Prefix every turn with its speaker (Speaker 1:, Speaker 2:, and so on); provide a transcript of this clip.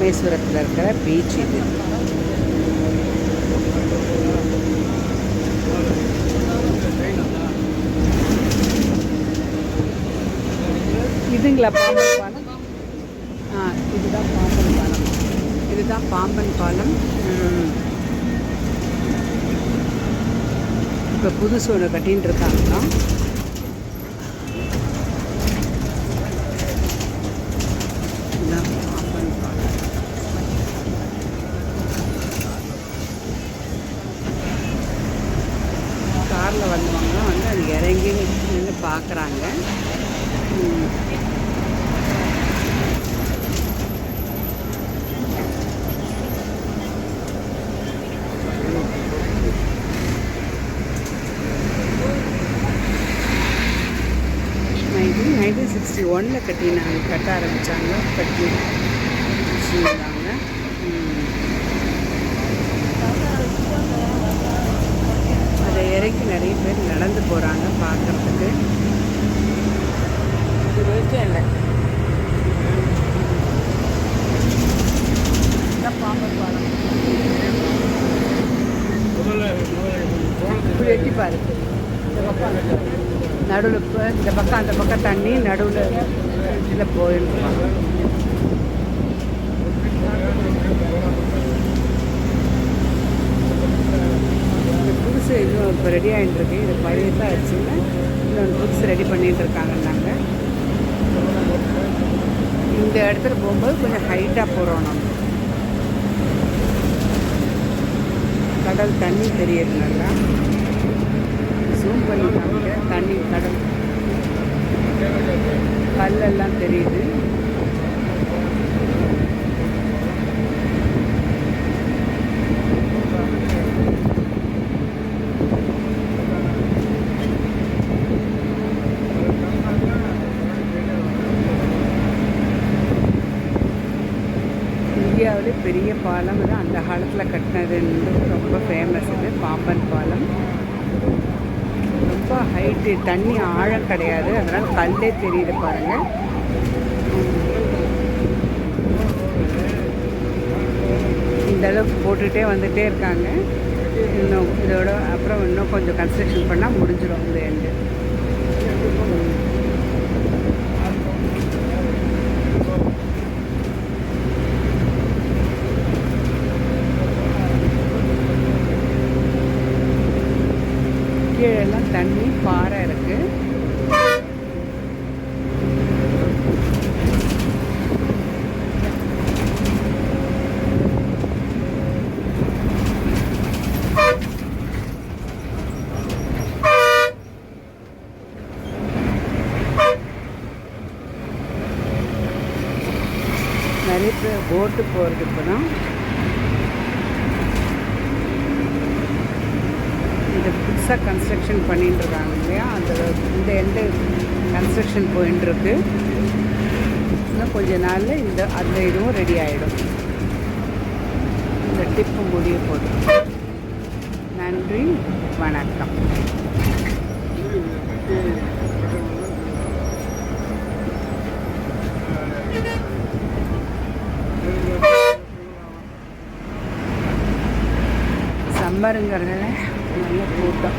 Speaker 1: ராமேஸ்வரத்தில் இருக்கிற பீச் இது. இதுங்களா பாம்பன் பாலம்? இதுதான் பாம்பன் பாலம். இதுதான் பாம்பன் பாலம். இப்போ புதுசு ஒன்று கட்டின்னு இருக்காங்களாம். இதுதான் பாம்பன் பாலம். காரில் வந்தவங்க வந்து அது இறங்கி நின்று பார்க்குறாங்க. நைன்டீன் 1961 கட்ட ஆரம்பித்தாங்க. கட்டி வச்சுருந்தாங்க. அதை இறக்கி நிறைய பேர் நடந்து போகிறாங்க பார்க்குறதுக்கு. இல்லை பாம்பன் பாலம் இப்படி எட்டி பாரு. நடுவில் இப்போ இந்த பக்கம் அந்த பக்கம் தண்ணி நடுவில் இதில் போயிருப்பாங்க. புதுசு இன்னும் இப்போ ரெடி ஆகிட்டுருக்கு. இது பழையதாக ஆச்சுன்னா இன்னொன்று புதுசு ரெடி பண்ணிகிட்டு இருக்காங்கன்னாங்க. இந்த இடத்துல போகும்போது கொஞ்சம் ஹைட்டாக போகிறோம். நம்ம கடல் தண்ணி தெரியுது, நல்லா ஜூம் பண்ணி காமிக்க. தண்ணி கடல் கல்லெல்லாம் தெரியுது. இந்தியாவிலே பெரிய பாலம் இது. அந்த காலத்தில் கட்டினதுன்றது ரொம்ப ஃபேமஸ். இது பாம்பன் பாலம். ரொம்ப ஹைட்டு, தண்ணி ஆழம் கிடையாது, அதனால் கல்லே தெரியுது பாருங்கள். இந்த அளவுக்கு போட்டுகிட்டே வந்துகிட்டே இருக்காங்க. இன்னும் இதோட அப்புறம் இன்னும் கொஞ்சம் கன்ஸ்ட்ரக்ஷன் பண்ணால் முடிஞ்சிடும் இந்த எண்டு. கீழெல்லாம் தண்ணி பாறை இருக்குது. நிறைய பேர் போட்டு போகிறது. இப்போ தான் இதை புதுசாக கன்ஸ்ட்ரக்ஷன் பண்ணிட்டு இருக்காங்க இல்லையா, அந்த இந்த எண்டு கன்ஸ்ட்ரக்ஷன் போயின்ட்டுருக்கு. இன்னும் கொஞ்ச நாளில் அந்த இதுவும் ரெடி ஆகிடும். இந்த டிப்பு முடிய போதும். நன்றி, வணக்கம். சம்மருங்கிறதுல நல்ல கூட்டம்.